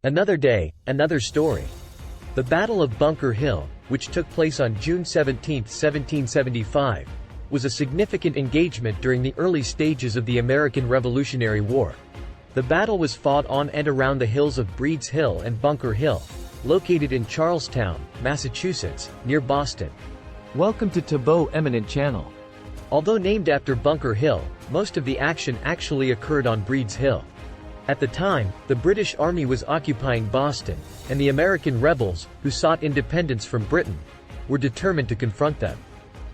Another day, another story. The Battle of Bunker Hill, which took place on June 17, 1775, was a significant engagement during the early stages of the American Revolutionary War. The battle was fought on and around the hills of Breed's Hill and Bunker Hill, located in Charlestown, Massachusetts, near Boston. Welcome to Tabot Eminent Channel. Although named after Bunker Hill, most of the action actually occurred on Breed's Hill. At the time, the British Army was occupying Boston, and the American rebels, who sought independence from Britain, were determined to confront them.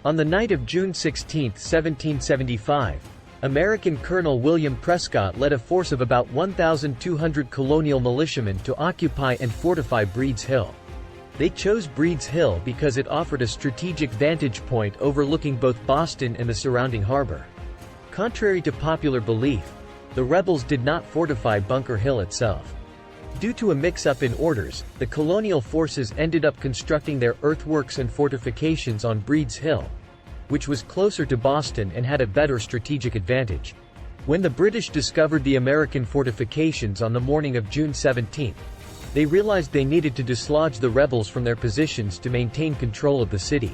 On the night of June 16, 1775, American Colonel William Prescott led a force of about 1,200 colonial militiamen to occupy and fortify Breed's Hill. They chose Breed's Hill because it offered a strategic vantage point overlooking both Boston and the surrounding harbor. Contrary to popular belief, the rebels did not fortify Bunker Hill itself. Due to a mix-up in orders, the colonial forces ended up constructing their earthworks and fortifications on Breed's Hill, which was closer to Boston and had a better strategic advantage. When the British discovered the American fortifications on the morning of June 17, they realized they needed to dislodge the rebels from their positions to maintain control of the city.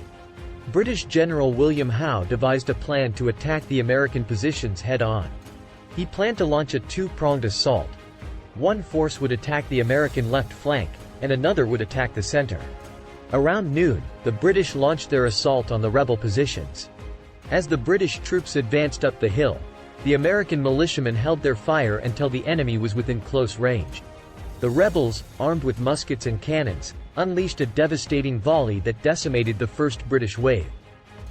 British General William Howe devised a plan to attack the American positions head-on. He planned to launch a two-pronged assault. One force would attack the American left flank, and another would attack the center. Around noon, the British launched their assault on the rebel positions. As the British troops advanced up the hill, the American militiamen held their fire until the enemy was within close range. The rebels, armed with muskets and cannons, unleashed a devastating volley that decimated the first British wave.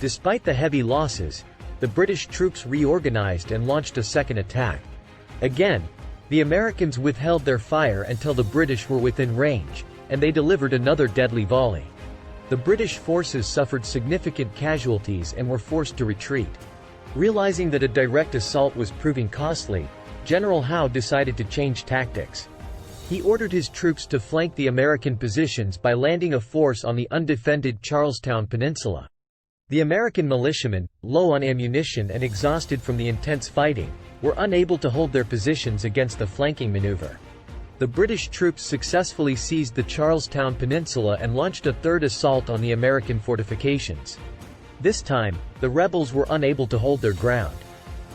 Despite the heavy losses, the British troops reorganized and launched a second attack. Again, the Americans withheld their fire until the British were within range, and they delivered another deadly volley. The British forces suffered significant casualties and were forced to retreat. Realizing that a direct assault was proving costly, General Howe decided to change tactics. He ordered his troops to flank the American positions by landing a force on the undefended Charlestown Peninsula. The American militiamen, low on ammunition and exhausted from the intense fighting, were unable to hold their positions against the flanking maneuver. The British troops successfully seized the Charlestown Peninsula and launched a third assault on the American fortifications. This time, the rebels were unable to hold their ground.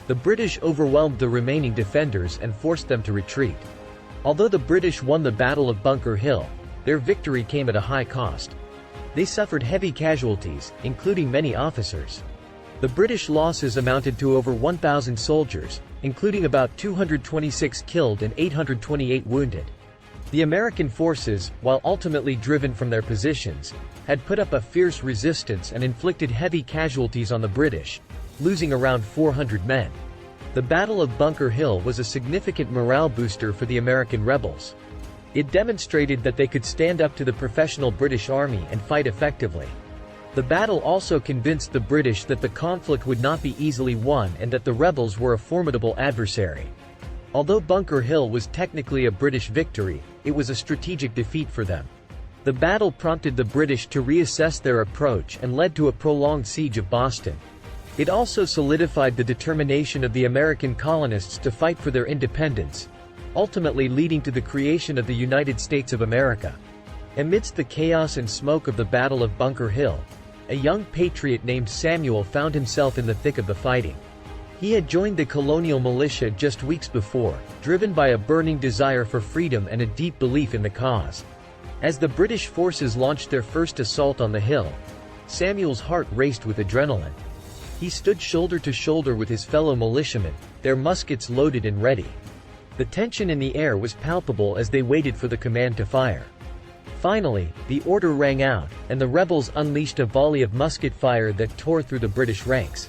The British overwhelmed the remaining defenders and forced them to retreat. Although the British won the Battle of Bunker Hill, their victory came at a high cost. They suffered heavy casualties, including many officers. The British losses amounted to over 1,000 soldiers, including about 226 killed and 828 wounded. The American forces, while ultimately driven from their positions, had put up a fierce resistance and inflicted heavy casualties on the British, losing around 400 men. The Battle of Bunker Hill was a significant morale booster for the American rebels. It demonstrated that they could stand up to the professional British Army and fight effectively. The battle also convinced the British that the conflict would not be easily won and that the rebels were a formidable adversary. Although Bunker Hill was technically a British victory, it was a strategic defeat for them. The battle prompted the British to reassess their approach and led to a prolonged siege of Boston. It also solidified the determination of the American colonists to fight for their independence, ultimately leading to the creation of the United States of America. Amidst the chaos and smoke of the Battle of Bunker Hill, a young patriot named Samuel found himself in the thick of the fighting. He had joined the colonial militia just weeks before, driven by a burning desire for freedom and a deep belief in the cause. As the British forces launched their first assault on the hill, Samuel's heart raced with adrenaline. He stood shoulder to shoulder with his fellow militiamen, their muskets loaded and ready. The tension in the air was palpable as they waited for the command to fire. Finally, the order rang out, and the rebels unleashed a volley of musket fire that tore through the British ranks.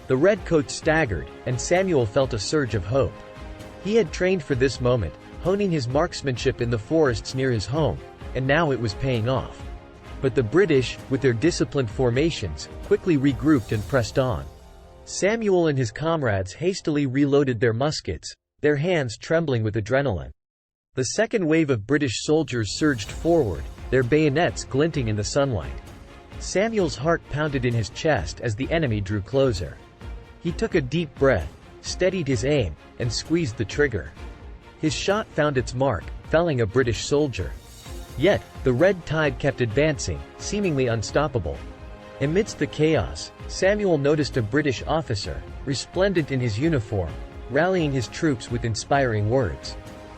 The redcoats staggered, and Samuel felt a surge of hope. He had trained for this moment, honing his marksmanship in the forests near his home, and now it was paying off. But the British, with their disciplined formations, quickly regrouped and pressed on. Samuel and his comrades hastily reloaded their muskets, their hands trembling with adrenaline. The second wave of British soldiers surged forward, their bayonets glinting in the sunlight. Samuel's heart pounded in his chest as the enemy drew closer. He took a deep breath, steadied his aim, and squeezed the trigger. His shot found its mark, felling a British soldier. Yet, the red tide kept advancing, seemingly unstoppable. Amidst the chaos, Samuel noticed a British officer, resplendent in his uniform, rallying his troops with inspiring words.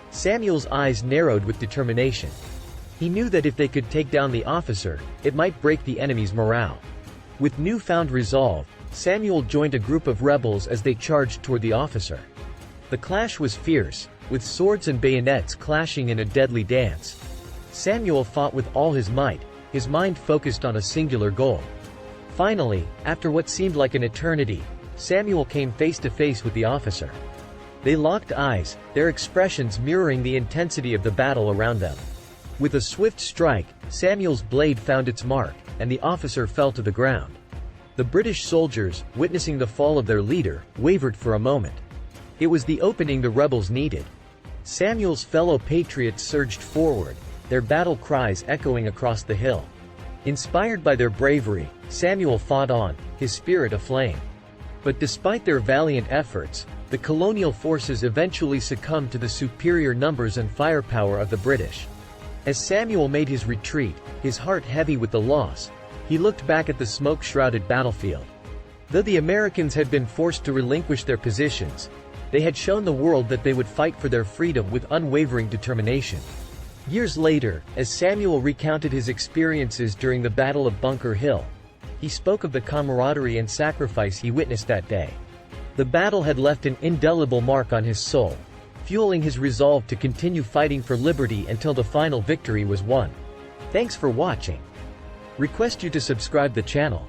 Samuel's eyes narrowed with determination. He knew that if they could take down the officer, it might break the enemy's morale. With newfound resolve, Samuel joined a group of rebels as they charged toward the officer. The clash was fierce, with swords and bayonets clashing in a deadly dance. Samuel fought with all his might, his mind focused on a singular goal. Finally, after what seemed like an eternity, Samuel came face to face with the officer. They locked eyes, their expressions mirroring the intensity of the battle around them. With a swift strike, Samuel's blade found its mark, and the officer fell to the ground. The British soldiers, witnessing the fall of their leader, wavered for a moment. It was the opening the rebels needed. Samuel's fellow patriots surged forward, their battle cries echoing across the hill. Inspired by their bravery, Samuel fought on, his spirit aflame. But despite their valiant efforts, the colonial forces eventually succumbed to the superior numbers and firepower of the British. As Samuel made his retreat, his heart heavy with the loss, he looked back at the smoke-shrouded battlefield. Though the Americans had been forced to relinquish their positions, they had shown the world that they would fight for their freedom with unwavering determination. Years later, as Samuel recounted his experiences during the Battle of Bunker Hill, he spoke of the camaraderie and sacrifice he witnessed that day. The battle had left an indelible mark on his soul, fueling his resolve to continue fighting for liberty until the final victory was won. Thanks for watching. Request you to subscribe the channel.